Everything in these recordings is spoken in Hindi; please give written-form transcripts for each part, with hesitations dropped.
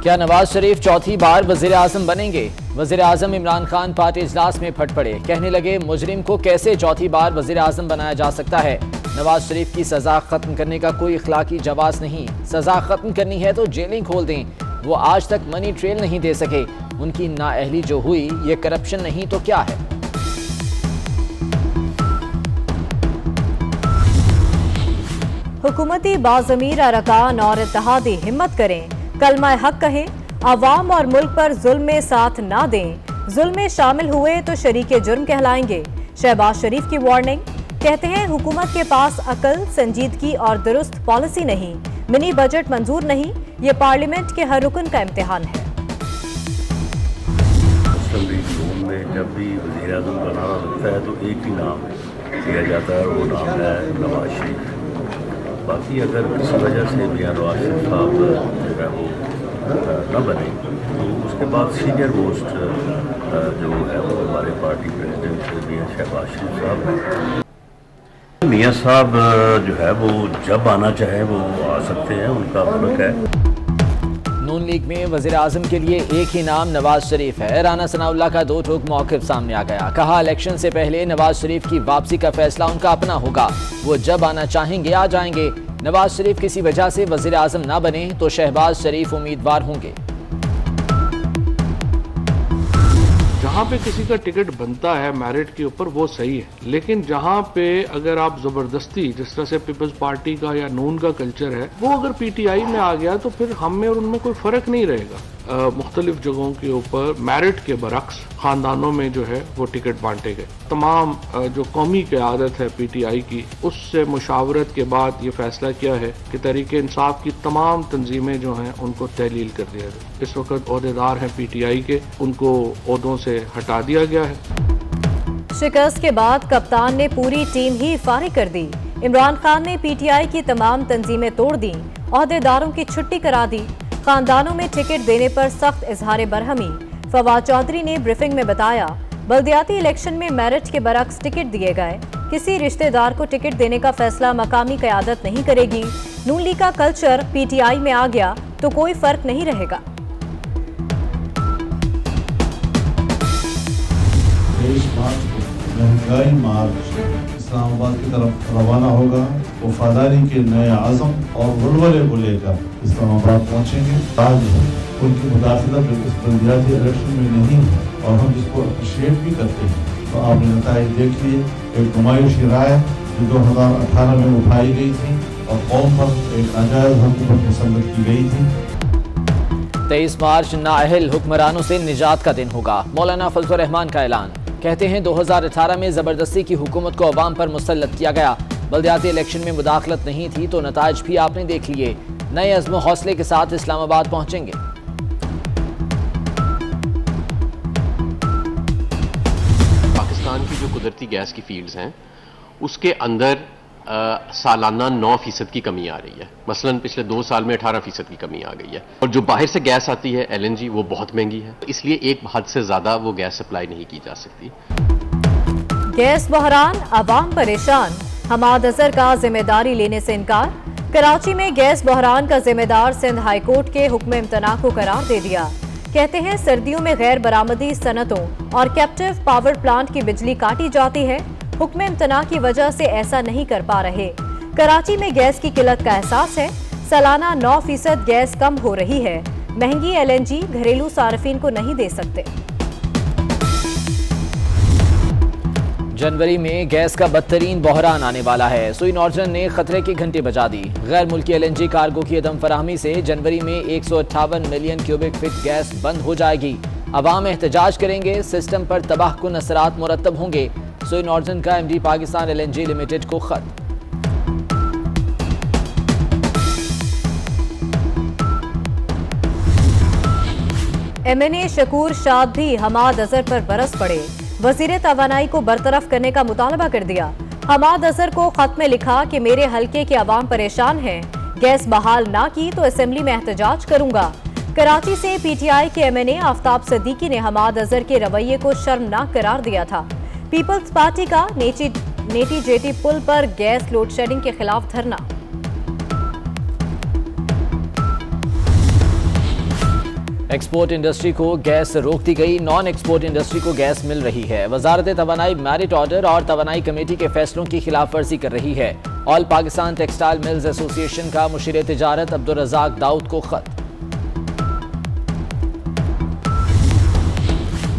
क्या नवाज शरीफ चौथी बार वजीर आजम बनेंगे? वजीर आजम इमरान खान पार्टी इजलास में फट पड़े, कहने लगे मुजरिम को कैसे चौथी बार वजीर आजम बनाया जा सकता है। नवाज शरीफ की सजा खत्म करने का कोई इखलाकी जवाब नहीं, सजा खत्म करनी है तो जेलें खोल दें। वो आज तक मनी ट्रेल नहीं दे सके, उनकी नाअहली जो हुई ये करप्शन नहीं तो क्या है। हुकूमती बाज़मीर अरकान और इत्तेहादी हिम्मत करें, कलमा हक कहें, अवाम और मुल्क पर जुल्म में साथ ना दें। जुल्म में शामिल हुए तो शरीके जुर्म कहलाएंगे। शहबाज शरीफ की वार्निंग, कहते हैं हुकूमत के पास अकल, संजीदगी और दुरुस्त पॉलिसी नहीं। मिनी बजट मंजूर नहीं, ये पार्लियामेंट के हर रुकन का इम्तिहान है। में जब भी वज़ीर आज़म बनाना लगता है तो एक ही नाम दिया जाता है और वो नाम है नवाज शरीफ। बाकी अगर किसी वजह से मियां नवाज शरीफ साहब जो है वो न बने तो उसके बाद सीनियर मोस्ट जो है वो हमारे पार्टी प्रेसिडेंट मियां शहबाज शरीफ साहब हैं। मियां साहब जो है वो जब आना चाहे वो आ सकते हैं, उनका मुल्क है। नून लीग में वज़ीर आज़म के लिए एक ही नाम नवाज शरीफ है। राना सनाउल्लाह का दो टोक मौक़िफ़ सामने आ गया। कहा इलेक्शन से पहले नवाज शरीफ की वापसी का फैसला उनका अपना होगा, वो जब आना चाहेंगे आ जाएंगे। नवाज शरीफ किसी वजह से वज़ीर आज़म ना बने तो शहबाज शरीफ उम्मीदवार होंगे। जहाँ पे किसी का टिकट बनता है मेरिट के ऊपर वो सही है, लेकिन जहाँ पे अगर आप जबरदस्ती, जिस तरह से पीपल्स पार्टी का या नून का कल्चर है, वो अगर पीटीआई में आ गया तो फिर हम में और उनमें कोई फर्क नहीं रहेगा। मुख्तलिफ जगहों के ऊपर मेरिट के बरक्स खानदानों में जो है वो टिकट बांटे गए। तमाम जो कौमी क़यादत है पीटीआई की, उससे मुशावरत के बाद ये फैसला किया है कि तहरीक इंसाफ की तमाम तंजीमें जो हैं उनको तहलील कर दिया गया। इस वक्त ओहदेदार हैं पीटीआई के, उनको ओहदों से हटा दिया गया है। शिकस्त के बाद कप्तान ने पूरी टीम ही फारिग कर दी। इमरान खान ने पीटीआई की तमाम तंजीमें तोड़ दी, ओहदेदारों की छुट्टी करा दी। खानदानों में टिकट देने पर सख्त इजहार बरहमी। फवाद चौधरी ने ब्रीफिंग में बताया, बल्दियाती इलेक्शन में मेरिट के बरक्स टिकट दिए गए। किसी रिश्तेदार को टिकट देने का फैसला मकामी क़यादत नहीं करेगी। नून लीग का कल्चर पीटीआई में आ गया तो कोई फर्क नहीं रहेगा। महंगाई मार्च इस्लामाबाद की तरफ रवाना होगा। वफादारी के नए आज़म और वलवले को लेकर इस्लामाबाद पहुंचेंगे। आज उनकी मुदाखलत इस बल्दियाती इलेक्शन में नहीं है और हम इसको अप्रिशिएट भी करते हैं। तो आपने नताइज देखिए, एक नुमाइशी राय जो 2018 में उठाई गई थी और कौम पर एक नाजायज हुकूमत मुसल्लत की गई थी। 23 मार्च नाअहल हुक्मरानों से निजात का दिन होगा। मौलाना फजलुर रहमान का ऐलान, कहते हैं 2018 में जबरदस्ती की हुकूमत को अवाम पर मुसल्लत किया गया। बल्दियाती इलेक्शन में मुदाखलत नहीं थी तो नताइज भी आपने देख लिए। नए अज़्म हौसले के साथ इस्लामाबाद पहुंचेंगे। पाकिस्तान की जो कुदरती गैस की फील्ड्स हैं उसके अंदर सालाना 9% की कमी आ रही है। मसलन पिछले 2 साल में 18% की कमी आ गई है। और जो बाहर से गैस आती है LNG, वो बहुत महंगी है, इसलिए एक हद से ज्यादा वो गैस सप्लाई नहीं की जा सकती। गैस बहरान, अवाम परेशान। हमाद अजहर का जिम्मेदारी लेने से इनकार। कराची में गैस बहरान का जिम्मेदार सिंध हाईकोर्ट के हुक्म इम्तना को करार दे दिया। कहते हैं सर्दियों में गैर बरामदी सनतों और कैप्टिव पावर प्लांट की बिजली काटी जाती है। हुक्म इम्तना की वजह से ऐसा नहीं कर पा रहे। कराची में गैस की किल्लत का एहसास है। सालाना 9% गैस कम हो रही है। महंगी LNG घरेलू सार्फिन को नहीं दे सकते। जनवरी में गैस का बदतरीन बहरान आने वाला है। सुई नॉर्जन ने खतरे की घंटी बजा दी। गैर मुल्की LNG कार्गो की अदम फराहमी से जनवरी में 158 मिलियन क्यूबिक फीट गैस बंद हो जाएगी। अवाम एहतजाज करेंगे, सिस्टम पर तबाहकुन असरात मुरतब होंगे। सुई नॉर्जन का MD पाकिस्तान LNG लिमिटेड को खत। MNA शकूर शाद भी हमाद अजहर पर बरस पड़े। वजीर तवानाई को बरतरफ करने का मुतालबा कर दिया। हमाद अजहर को खत में लिखा कि मेरे हल्के के अवाम परेशान हैं, गैस बहाल ना की तो असेंबली में एहतजाज करूंगा। कराची से PTI के MNA आफ्ताब सदीकी ने हमाद अजहर के रवैये को शर्मनाक करार दिया था। पीपल्स पार्टी का नेटी जेटी पुल पर गैस लोड शेडिंग के खिलाफ धरना। एक्सपोर्ट इंडस्ट्री को गैस रोक दी गई, नॉन एक्सपोर्ट इंडस्ट्री को गैस मिल रही है। वजारत तवानाई मेरिट ऑर्डर और तवानाई कमेटी के फैसलों की खिलाफ वर्जी कर रही है। All Pakistan textile mills association का मुशीर तिजारत अब्दुल रज़ाक दाऊद को खत।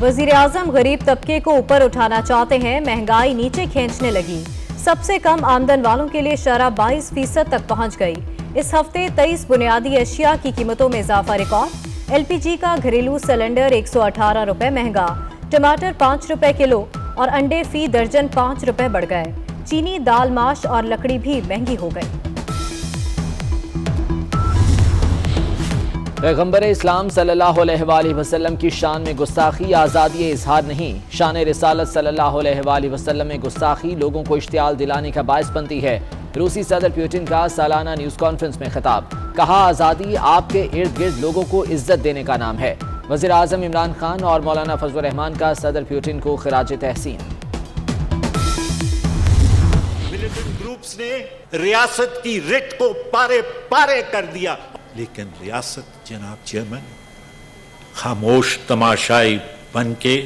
वजीर आजम गरीब तबके को ऊपर उठाना चाहते हैं, महंगाई नीचे खींचने लगी। सबसे कम आमदन वालों के लिए शरह 22% तक पहुंच गई। इस हफ्ते 23 बुनियादी अशिया की कीमतों में इजाफा रिकॉर्ड। एलपीजी का घरेलू सिलेंडर 118 रुपए महंगा, टमाटर 5 रुपए किलो और अंडे फी दर्जन 5 रुपए बढ़ गए। चीनी, दाल, माश और लकड़ी भी महंगी हो गई। पैगंबर इस्लाम सल्लल्लाहु अलैहि वसल्लम की शान में गुस्ताखी आज़ादी इजहार नहीं। शान रिसालत सल्लल्लाहु अलैहि वसल्लम में गुस्ताखी लोगों को इश्तियाल दिलाने का बायस बनती है। रूसी सदर पुतिन का सालाना न्यूज़ कॉन्फ्रेंस में खिताब, कहा आज़ादी आपके इर्द गिर्द लोगों को इज्जत देने का नाम है। वज़ीर आज़म इमरान खान और मौलाना फजलुर रहमान का सदर पुतिन को खिराज तहसीन। मिलिटेंट ग्रुप्स ने रियासत की रिट को पारे पारे कर दिया, लेकिन रियासत जनाब चेयरमैन खामोश तमाशाई बन के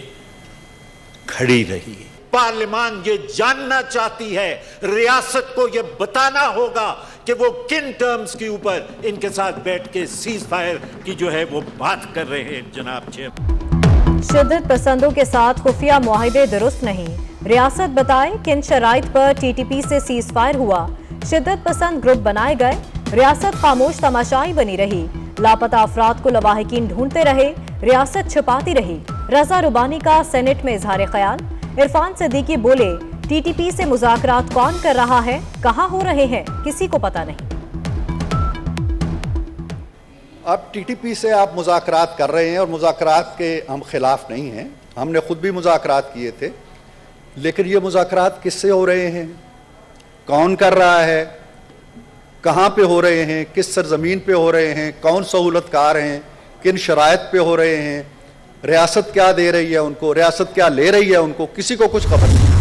खड़ी रही। पार्लियामान ये जानना चाहती है, रियासत को ये बताना होगा कि वो किन टर्म्स के ऊपर इनके साथ बैठ के सीज फायर की जो है वो बात कर रहे हैं। जनाब चेयरमैन, शिद्दत पसंदों के साथ खुफिया मुआहिदे दुरुस्त नहीं। रियासत बताए किन शराइत पर टीटीपी से सीज फायर हुआ। शिद्दत पसंद ग्रुप बनाए गए, रियासत खामोश तमाशाई बनी रही। लापता अफराद को लवाहिकीन ढूंढते रहे, रियासत छुपाती रही। रजा रुबानी का सेनेट में इजहार ख्याल। इरफान सिद्दीकी बोले, टीटीपी से मुज़ाकरात कौन कर रहा है, कहां हो रहे हैं, किसी को पता नहीं। अब टीटीपी से आप मुज़ाकरात कर रहे हैं और मुज़ाकरात के हम खिलाफ नहीं हैं, हमने खुद भी मुज़ाकरात किए थे, लेकिन ये मुज़ाकरात किससे हो रहे हैं, कौन कर रहा है, कहाँ पे हो रहे हैं, किस सरजमीन पे हो रहे हैं, कौन सहूलतकार हैं, किन शराइत पे हो रहे हैं, रियासत क्या दे रही है उनको, रियासत क्या ले रही है उनको, किसी को कुछ खबर नहीं।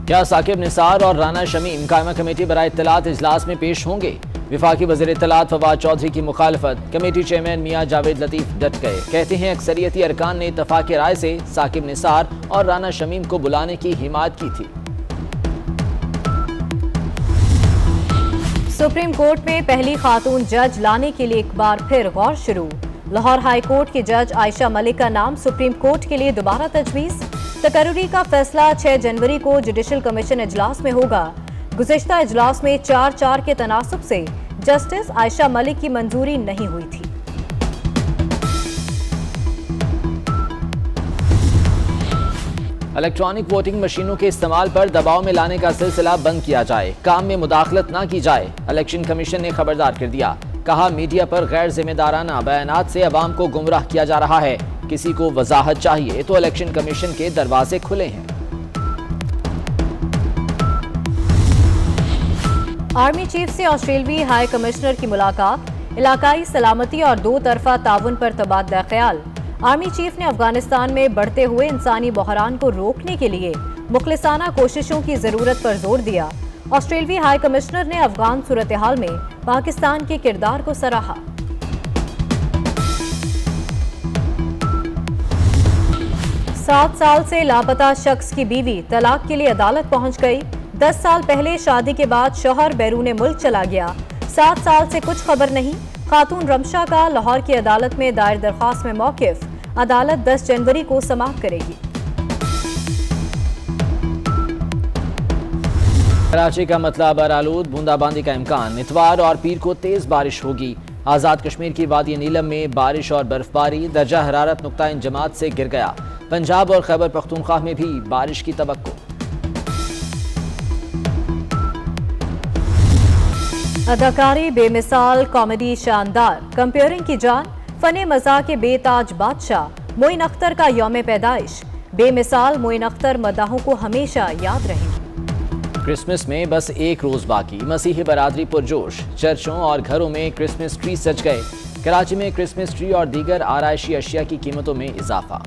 क्या साकिब निसार और राना शमीम कायमा कमेटी बराए इत्तलात इजलास में पेश होंगे? विफाकी वज़ीर इत्तलात फवाद चौधरी की मुखालफत। कमेटी चेयरमैन मियां जावेद लतीफ डट गए, कहते हैं अक्सरियती अरकान ने इत्तफाक राय से साकिब निसार और राना शमीम को बुलाने की हिमायत की थी। सुप्रीम कोर्ट में पहली खातून जज लाने के लिए एक बार फिर गौर शुरू। लाहौर हाई कोर्ट के जज आयशा मलिक का नाम सुप्रीम कोर्ट के लिए दोबारा तजवीज़। तकर्रुरी का फैसला 6 जनवरी को जुडिशल कमीशन इजलास में होगा। गुज़िश्ता इजलास में 4-4 के तनासुब से जस्टिस आयशा मलिक की मंजूरी नहीं हुई थी। इलेक्ट्रॉनिक वोटिंग मशीनों के इस्तेमाल पर दबाव में लाने का सिलसिला बंद किया जाए, काम में मुदाखलत न की जाए। इलेक्शन कमीशन ने खबरदार कर दिया, कहा मीडिया पर गैर जिम्मेदाराना बयानात से अवाम को गुमराह किया जा रहा है। किसी को वजाहत चाहिए तो इलेक्शन कमीशन के दरवाजे खुले हैं। आर्मी चीफ से ऑस्ट्रेलियाई हाई कमिश्नर की मुलाकात, इलाकाई सलामती और दो तरफा ताउन पर तबादला ख्याल। आर्मी चीफ ने अफगानिस्तान में बढ़ते हुए इंसानी बहरान को रोकने के लिए मुखलिसाना कोशिशों की जरूरत पर जोर दिया। ऑस्ट्रेलियाई हाई कमिश्नर ने अफगान सूरत हाल में पाकिस्तान के किरदार को सराहा। सात साल से लापता शख्स की बीवी तलाक के लिए अदालत पहुंच गई। 10 साल पहले शादी के बाद शौहर बैरून मुल्क चला गया। 7 साल से कुछ खबर नहीं। खातून रमशा का लाहौर की अदालत में दायर दरख्वास्त में मौकिफ। अदालत 10 जनवरी को समाप्त करेगी। कराची का मतला बरालूद, बूंदाबांदी का इम्कान। इतवार और पीर को तेज बारिश होगी। आज़ाद कश्मीर की वादी नीलम में बारिश और बर्फबारी, दर्जा हरारत नुक्ता इंजमात से गिर गया। पंजाब और खैबर पख्तूनख्वा में भी बारिश की तवक्को। अदाकारी बेमिसाल, कॉमेडी शानदार, कंपेयरिंग की जान, फने मज़ा के बेताज बादशाह मोइन अख्तर का यौम पैदाइश। बेमिसाल मोइन अख्तर मदाहों को हमेशा याद रहेंगे। क्रिसमस में बस एक रोज बाकी, मसीही बरादरी पुरजोश। चर्चों और घरों में क्रिसमस ट्री सज गए। कराची में क्रिसमस ट्री और दीगर आराइशी अशिया की कीमतों में इजाफा।